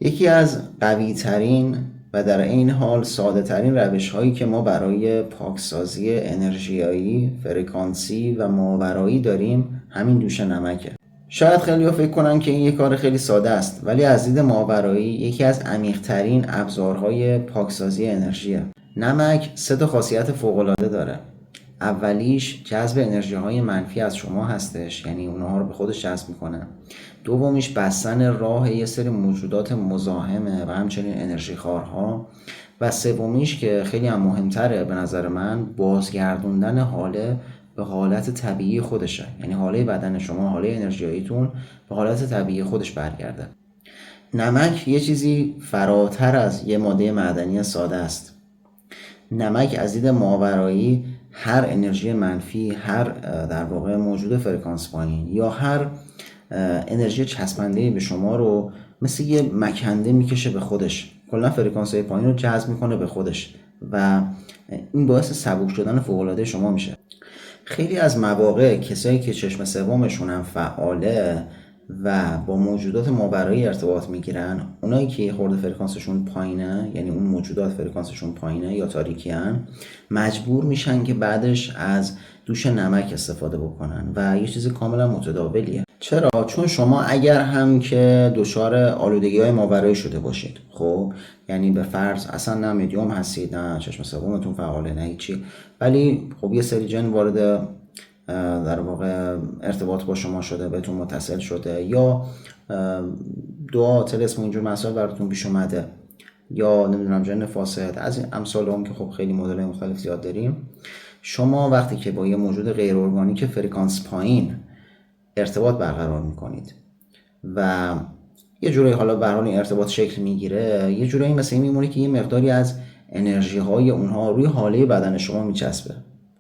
یکی از قوی ترین و در این حال ساده ترین روش هایی که ما برای پاکسازی انرژیایی، فرکانسی و ماورایی داریم همین دوش نمکه. شاید خیلی‌ها فکر کنن که این یک کار خیلی ساده است، ولی از دید ماورایی یکی از عمیق‌ترین ابزارهای پاکسازی انرژیه. نمک 3 خاصیت فوق‌العاده داره. اولیش جذب انرژی های منفی از شما هستش، یعنی اونها رو به خودش جذب میکنه. دومیش بستن راه یه سری موجودات مزاحمه و همچنین انرژی خوارها. و سومیش که خیلی هم مهمتره به نظر من، بازگردوندن حاله به حالت طبیعی خودشه، یعنی حاله بدن شما، حاله انرژیاییتون به حالت طبیعی خودش برگرده. نمک یه چیزی فراتر از یه ماده معدنی ساده است. نمک از دید ماورایی هر انرژی منفی، هر در واقع موجود فرکانس پایین یا هر انرژی چسبنده به شما رو مثل یه مکنده میکشه به خودش، کلا فرکانس های پایین رو جذب میکنه به خودش و این باعث سبک شدن فوق‌العاده شما میشه. خیلی از مواقع کسایی که چشم سومشون هم فعاله و با موجودات ماورایی ارتباط میگیرن، اونایی که خورده فرکانسشون پایینه، یعنی اون موجودات فرکانسشون پایینه یا تاریکی هن، مجبور میشن که بعدش از دوش نمک استفاده بکنن و یه چیز کاملا متداولیه. چرا؟ چون شما اگر هم که دچار آلودگی های ماورایی شده باشید، خب یعنی به فرض اصلا نه مدیوم هستید، نه چشم سومتون فعاله، نه هیچی، ولی خب یه سری جن وارد در واقع ارتباط با شما شده، بهتون متصل شده، یا دعا طلسم اینجور مسائل براتون پیش اومده، یا نمیدونم جن فاسد، از این امثال هم که خب خیلی مدل مختلف زیاد داریم. شما وقتی که با یه موجود غیر ارگانیک فرکانس پایین ارتباط برقرار میکنید و یه جوری حالا به هر حال این ارتباط شکل میگیره، یه جوری مثل این میمونه که یه مقداری از انرژی های اونها روی حاله بدن شما میچسبه.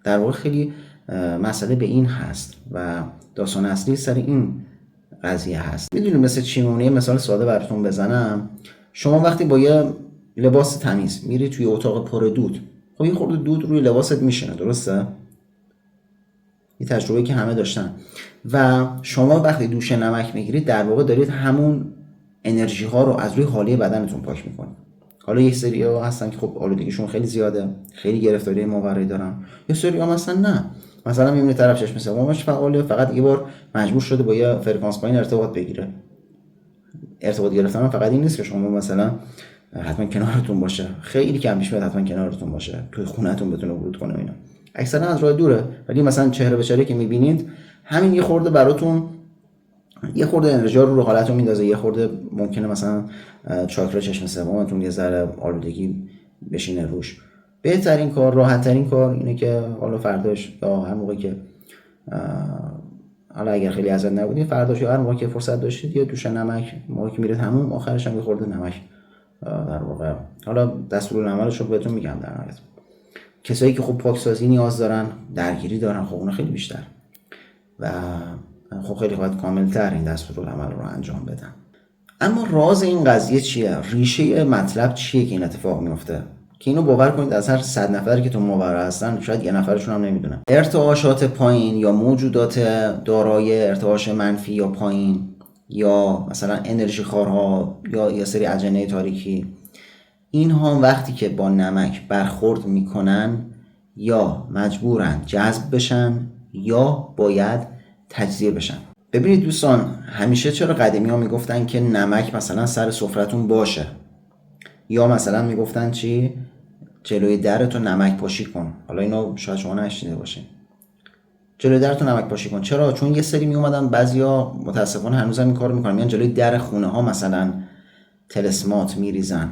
در واقع خیلی مسئله به این هست و داستان اصلی سر این قضیه هست. میدونید مثل چی میمونه؟ مثال ساده براتون بزنم. شما وقتی با یه لباس تمیز میری توی اتاق پر دود، خب این خورده دود روی لباست میشینه، درسته؟ یه تجربه که همه داشتن. و شما وقتی دوش نمک میگیرید در واقع دارید همون انرژی ها رو از روی حاله بدنتون پاک میکنید. حالا یک سری ها هستن که خب آلودگیشون خیلی زیاده، خیلی گرفتاری ماورایی دارن، یه سری ها مثلا نه، مثلا میبینید طرف چشم سومش فعاله، فقط یه بار مجبور شده با یه فرکانس پایین ارتباط بگیره. ارتباط گرفتن فقط این نیست که شما مثلا حتما کنارتون باشه، خیلی کم پیش میاد حتما کنارتون باشه، توی خونه‌تون بتونه ورود کنه اینا، اکثرا از راه دوره، ولی مثلا چهره به چهره که میبینید همین یه خورده براتون یه خورده انرژی رو حالتون میندازه، یه خورده ممکنه مثلا چاکرا چشم سومتون یه ذره آلودگی بشینه روش. بهترین کار، راحت ترین کار اینه که حالا فرداش یا هر موقعی که حالا اگر خیلی عزت نبودید فرداش یا هر موقعی که فرصت داشتید یه دوش نمک، موقعی که میرید همون آخرش هم یه خورده نمک در واقع، حالا دستورالعملش رو بهتون میگم. در نهایت کسایی که خب پاکسازی نیاز دارن، درگیری دارن، خب اونا خیلی بیشتر و خب خیلی باید کاملتر این دستورالعمل رو انجام بدن. اما راز این قضیه چیه؟ ریشه مطلب چیه که این اتفاق میفته؟ که اینو باور کنید از هر 100 نفری که تو ماورا هستن شاید یه نفرشون هم نمیدونن. ارتعاشات پایین یا موجودات دارای ارتعاش منفی یا پایین یا مثلا انرژی خوارها یا یه سری اجنه تاریکی، اینها وقتی که با نمک برخورد میکنن یا مجبورن جذب بشن یا باید تجزیه بشن. ببینید دوستان، همیشه چرا قدیمی ها میگفتن که نمک مثلا سر سفرتون باشه، یا مثلا میگفتن چی؟ جلوی درتو نمک پاشی کن. حالا اینو شاید شما نشنیده باشین. جلوی درتو نمک پاشی کن. چرا؟ چون یه سری میومدن، بعضیا متاسفانه هنوزم این کارو میکنن، میان جلوی در خونه ها مثلا طلسمات میریزن،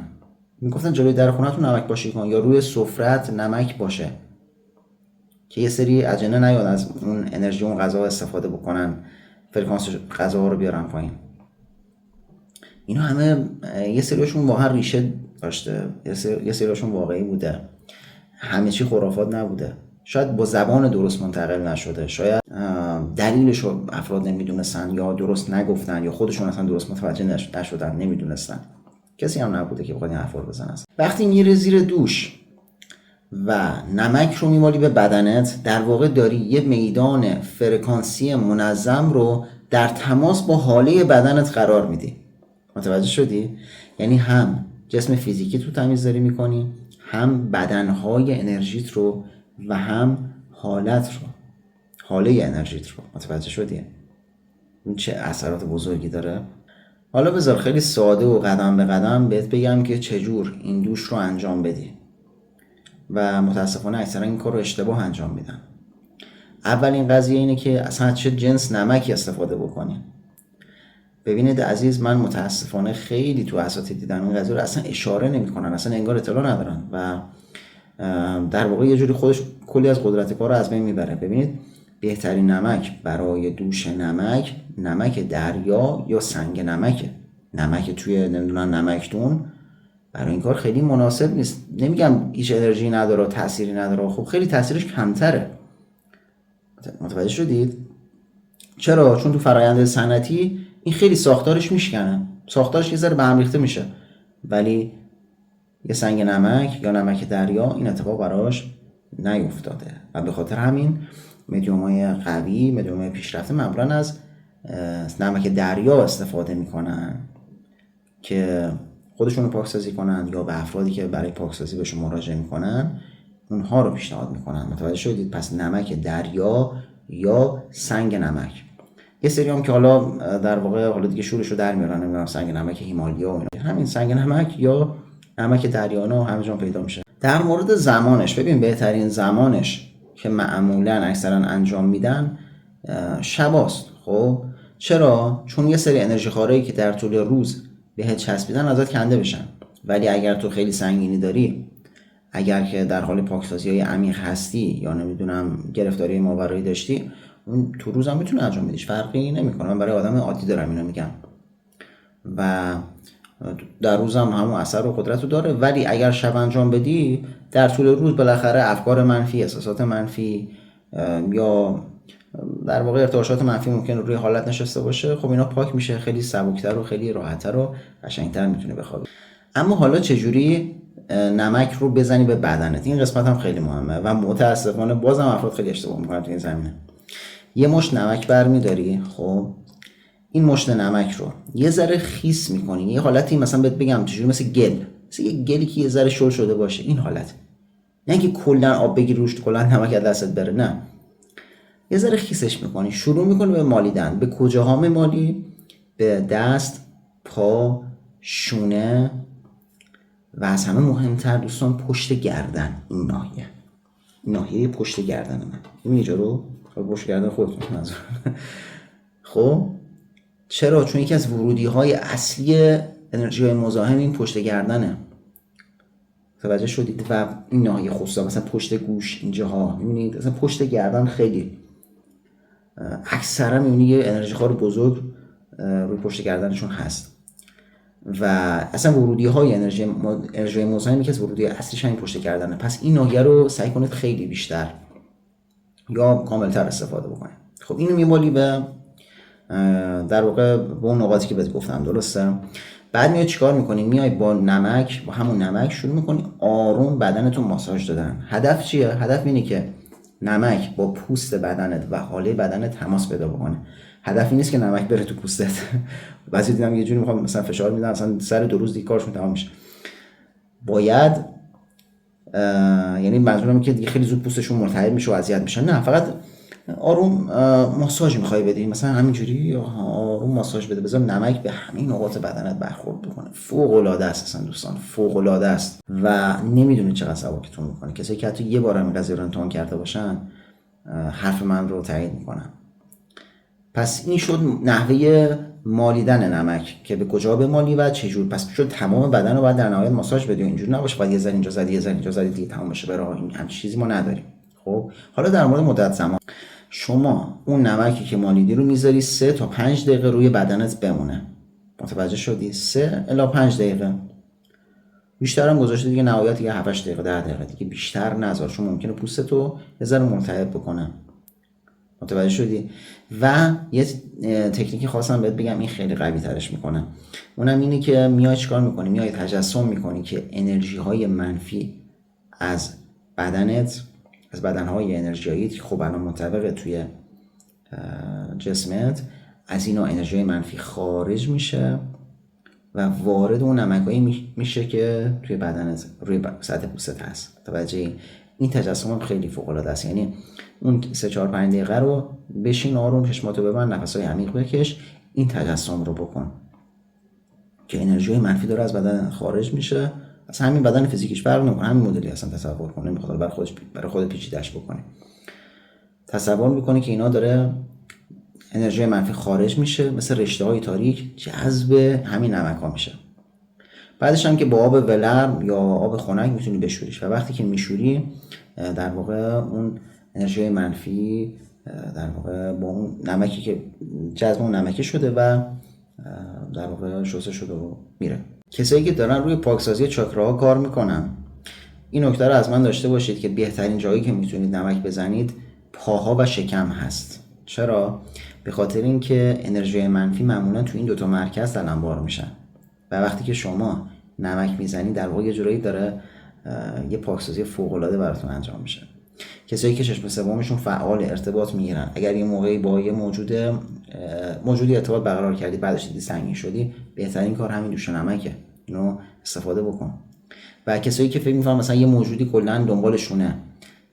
میگفتن جلوی در خونه‌تون نمک پاشی کن یا روی سفرت نمک باشه که یه سری اجنه نیاد از اون انرژی اون غذا استفاده بکنن، فرکانس غذا رو بیارن پایین. اینا همه یه سریشون واقعا ریشه داشته، یه سریشون واقعی بوده، همه چی خرافات نبوده. شاید با زبان درست منتقل نشده، شاید دلیلش رو افراد نمیدونستن یا درست نگفتن یا خودشون اصلا درست متوجه نشدن، نمیدونستن. کسی هم نبوده که بخواد این حرفا رو بزنه. وقتی میره زیر دوش و نمک رو میمالی به بدنت، در واقع داری یه میدان فرکانسی منظم رو در تماس با حاله بدنت قرار میدی. متوجه شدی؟ یعنی هم جسم فیزیکی تو تمیز داری میکنی، هم بدنهای انرژیت رو و هم حالت رو، حاله انرژیت رو. متوجه شدی؟ این چه اثرات بزرگی داره. حالا بذار خیلی ساده و قدم به قدم بهت بگم که چجور این دوش رو انجام بدی و متاسفانه اکثرا این کار رو اشتباه انجام میدن. اولین قضیه اینه که اصلا چه جنس نمکی استفاده بکنی. ببینید عزیز، من متاسفانه خیلی تو اساتید دیدم این قضیه رو اصلا اشاره نمیکنن، اصلا انگار اطلاع ندارن و در واقع یه جوری خودش کلی از قدرت کار رو از بین میبره. ببینید بهترین نمک برای دوش نمک دریا یا سنگ نمکه. نمک توی نمیدونم نمکدون برای این کار خیلی مناسب نیست. نمیگم هیچ انرژی نداره، تأثیری نداره، خب خیلی تأثیرش کمتره. متوجه شدید؟ چرا؟ چون تو فرآیند صنعتی این خیلی ساختارش میشکنه، ساختارش یه ذره به هم ریخته میشه، ولی یه سنگ نمک یا نمک دریا این اتفاق براش نیفتاده و به خاطر همین مدیومای قوی، مدیومای پیشرفته معمولا از نمک دریا استفاده میکنن که خودشون رو پاکسازی کنن یا به افرادی که برای پاکسازی بهشون مراجعه میکنن اونها رو پیشنهاد میکنن. متوجه شدید؟ پس نمک دریا یا سنگ نمک. یه سری هم که حالا در واقع حالا دیگه شورش رو در میارن، نمیدونم سنگ نمک هیمالیا و اینا، همین سنگ نمک یا نمک دریانه همه جا پیدا میشه. در مورد زمانش، ببین بهترین زمانش که معمولا اکثرا انجام میدن شباست. خب چرا؟ چون یه سری انرژی خارجی که در طول روز بهت چسبیدن ازت کنده بشن. ولی اگر تو خیلی سنگینی داری، اگر که در حال پاکسازی‌های عمیق هستی یا نمیدونم گرفتاری ماورایی داشتی، اون تو روز هم میتونه انجام بدیش، فرقی نمیکنه. من برای آدم عادی دارم اینو میگم و در روز هم همون اثر و قدرت رو داره. ولی اگر شب انجام بدی، در طول روز بالاخره افکار منفی، احساسات منفی یا در واقع ارتعاشات منفی ممکن روی حالت نشسته باشه. خب اینا پاک میشه، خیلی سبکتر و خیلی راحتتر و قشنگتر میتونه بخوابی. اما حالا چجوری نمک رو بزنی به بدنت؟ این قسمت هم خیلی مهمه و متاسفانه بازم افراد خیلی اشتباه میکنن تو این زمینه. یه مشت نمک برمیداری، خب این مشت نمک رو یه ذره خیس میکنی، یه حالتی مثلا بهت بگم چجوری، مثل گل، مثل یه گلی که یه ذره شل شده باشه، این حالت. نه اینکه کلا آب بگیری روش کلا نمک از دستت بره، نه، یه ذره خیسش میکنی، شروع میکنی به مالیدن. به کجاها میمالی؟ به دست، پا، شونه و از همه مهمتر دوستان پشت گردن. این ناحیه پشت گردن من این اینجا رو پشت گردن خودتون نظر. خب چرا؟ چون یکی از ورودی های اصلی انرژی های مزاحم این پشت گردنه. توجه شدید؟ و این ناحیه خصوصا مثلا پشت گوش اینجاها، میبینید مثلا پشت گردن خیلی اکثرا میبینید یه انرژی خار بزرگ روی پشت گردنشون هست و اصلا ورودی های انرژی مزاحم یکی از ورودی اصلیش همین پشت گردنه. پس این ناحیه رو سعی کنید خیلی بیشتر یا کاملتر استفاده بکنید. خب اینو میمالی به در واقع به اون نقاطی که بهت گفتم، درسته؟ بعد میای چیکار میکنی؟ میای با نمک، با همون نمک شروع میکنی آروم بدنتو ماساژ دادن. هدف چیه؟ هدف اینه که نمک با پوست بدنت و حاله بدنت تماس پیدا بکنه. هدف این نیست که نمک بره تو پوستت. بعضی دیدم یه جوری میخوام مثلا فشار میدن، مثلا سر 2 روز دیگه کارشون تمام میشه. باید یعنی منظورم که دیگه خیلی زود پوستشون ملتهب میشه و اذیت میشن، نه، فقط آروم ماساژ میخوای بدی، مثلا همینجوری آروم ماساژ بده، بذار نمک به همه نقاط بدنت برخورد بکنه. فوق العاده است اصلا دوستان، فوق العاده است و نمیدونید چقدر سبکتون میکنه. کسایی که حتی یه بار هم قضیه رو امتحان کرده باشن حرف من رو تایید میکنن. پس این شد نحوه مالیدن نمک که به کجا بمالی و چه جور. پس شد تمام بدن رو باید در نهایت ماساژ بدی، اینجوری نباشه باید یه ذره اینجا زدی، یه ذره اینجا زدی دیگه تمام بشه بره. این همین چیزی ما نداریم. خب حالا در مورد مدت زمان، شما اون نمکی که مالیدی رو میذاری 3 تا 5 دقیقه روی بدنت بمونه. متوجه شدی؟ 3 الی 5 دقیقه. بیشتر هم گذاشته دیگه نهایت دیگه 7 دقیقه 10 دقیقه دیگه بیشتر نذار، چون ممکنه پوستتو یه ذره ملتهب بکنه. متوجه شدی؟ و یه تکنیکی خواستم بهت بگم، این خیلی قوی ترش میکنه. اونم اینه که میای چیکار میکنی؟ میای تجسم میکنی که انرژی های منفی از بدنت، از بدنهای انرژیایی که خب الان منطبقه توی جسمت، از اینا انرژی منفی خارج میشه و وارد اون نمکایی میشه که توی بدنت روی سطح پوستت هست. توجه این تجسم هم خیلی فوق العاده است. یعنی اون 3-4-5 دقیقه رو بشین آروم، چشماتو ببند، نفسای عمیق بکش، این تجسم رو بکن که انرژی منفی داره از بدن خارج میشه. اصلا همین بدن فیزیکیش فرق نمیکنه، همین مدلی اصلا تصور کنه، نمیخواد برای خود پیچیده‌اش بکنه. تصور میکنه که اینا داره انرژی منفی خارج میشه، مثل رشته‌های تاریک جذب همین نمک‌ها میشه. بعدش هم که با آب ولرم یا آب خنک میتونی بشوریش و وقتی که میشوری در واقع اون انرژی منفی در واقع با اون نمکی که جذب اون نمکی شده و در واقع شسته شده و میره. کسایی که دارن روی پاکسازی چاکراها کار میکنن، این نکته رو از من داشته باشید که بهترین جایی که میتونید نمک بزنید پاها و شکم هست. چرا؟ به خاطر اینکه انرژی منفی معمولا تو این دوتا مرکز تلمبار میشن و وقتی که شما نمک میزنید در واقع یه جورایی داره یه پاکسازی فوق‌العاده براتون انجام میشه. کسایی که چشم سومشون فعال ارتباط میگیرن، اگر یه موقعی با یه موجودی ارتباط برقرار کردی بعدش دیدی سنگین شدی، بهترین کار همین دوش نمکه، اینو استفاده بکن. و کسایی که فکر می‌کنن مثلا یه موجودی کلا دنبالشونه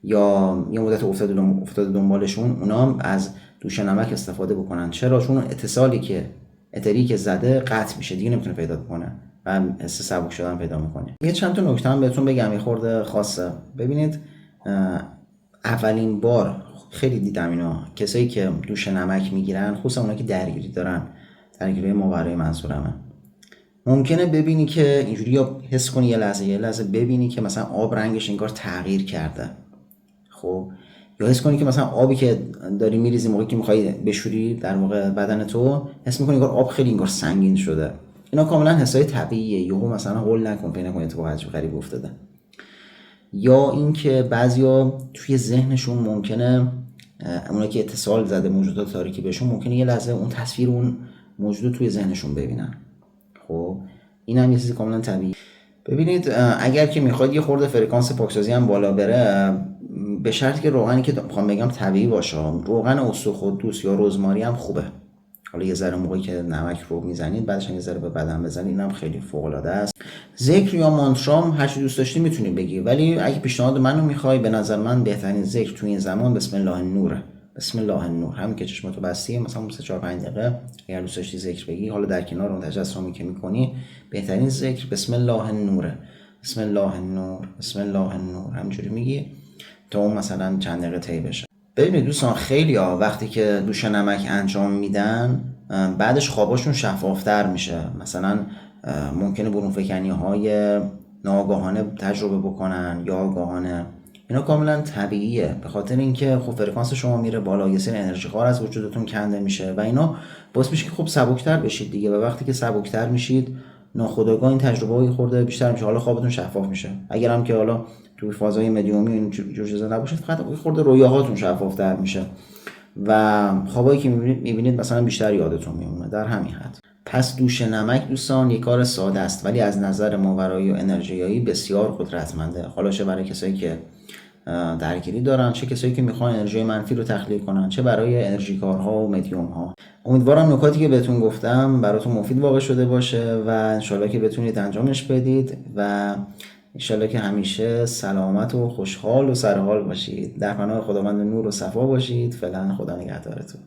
یا یه مدت افتاده دنبالشون، اونا هم از دوش نمک استفاده بکنن. چرا؟ چون اتصالی که اتری که زده قطع میشه، دیگه نمیتونه پیدا کنه و حس سبک شدن پیدا میکنه. یه چند تا نکته هم بهتون بگم، یه خورده خاصه. ببینید اولین بار خیلی دیدم اینا، کسایی که دوش نمک میگیرن، خصوصا اونا که درگیری دارن، درگیری ماورای منظورمه، ممکنه ببینی که اینجوری یا حس کنی یه لحظه ببینی که مثلا آب رنگش انگار تغییر کرده. خب یا حس کنی که مثلا آبی که داری میریزی موقعی که میخوای بشوری در واقع بدن تو، حس میکنی انگار آب خیلی انگار سنگین شده. اینا کاملا حسای طبیعیه، یهو مثلا هول نکن فکر نکن اتفاق عجیب غریب افتاده. یا اینکه بعضیا توی ذهنشون ممکنه اونا که اتصال زده موجودات تاریکی بهشون، ممکنه یه لحظه اون تصویر اون موجود توی ذهنشون ببینن. خب این هم یه چیز کاملا طبیعی. ببینید اگر که میخواید یه خورده فرکانس پاکسازی هم بالا بره، به شرطی که روغنی که میخوام بگم طبیعی باشه، روغن استخوان یا رزماری هم خوبه. حالا یه ذره موقعی که نمک رو میزنید بعدش هم یه ذره به بدن بزنید، اینم خیلی فوق العاده است. ذکر یا مانترام هر چی دوست داشتی میتونی بگی، ولی اگه پیشنهاد منو میخوای، به نظر من بهترین ذکر تو این زمان بسم الله النوره. بسم الله النور، همین که چشماتو بستی مثلا 3-4-5 دقیقه اگر دوست داشتی ذکر بگی، حالا در کنار اون تجسمی که میکنی، بهترین ذکر بسم الله النوره. بسم الله النور، بسم الله النور، همینجوری میگی تا اون مثلا چند دقیقه طی بشه. ببینید دوستان، خیلی ها وقتی که دوش نمک انجام میدن بعدش خواباشون شفافتر میشه. مثلا ممکنه برون‌فکنی های ناگاهانه تجربه بکنن یا آگاهانه. اینا کاملا طبیعیه، به خاطر اینکه خب فرکانس شما میره بالا، یه سری انرژی خار از وجودتون کنده میشه و اینا باعث میشه که خب سبکتر بشید دیگه. و وقتی که سبکتر میشید ناخودآگاه این تجربه های خورده بیشتر میشه، حالا خوابتون شفاف میشه. اگر هم که حالا توی فازهای مدیومی این جور چیزا نباشه، فقط خورده رویاهاتون شفافتر میشه و خوابایی که میبینید مثلا بیشتر یادتون میمونه. در همین حد. پس دوش نمک دوستان یک کار ساده است ولی از نظر ماورایی و انرژیایی بسیار قدرتمنده. حالا چه برای کسایی که درگیری دارن، چه کسایی که میخوان انرژی منفی رو تخلیه کنن، چه برای انرژی کارها و مدیوم ها. امیدوارم نکاتی که بهتون گفتم براتون مفید واقع شده باشه و انشالله که بتونید انجامش بدید و انشالله که همیشه سلامت و خوشحال و سرحال باشید. در پناه خداوند نور و صفا باشید. فعلا خدا نگهدارتون.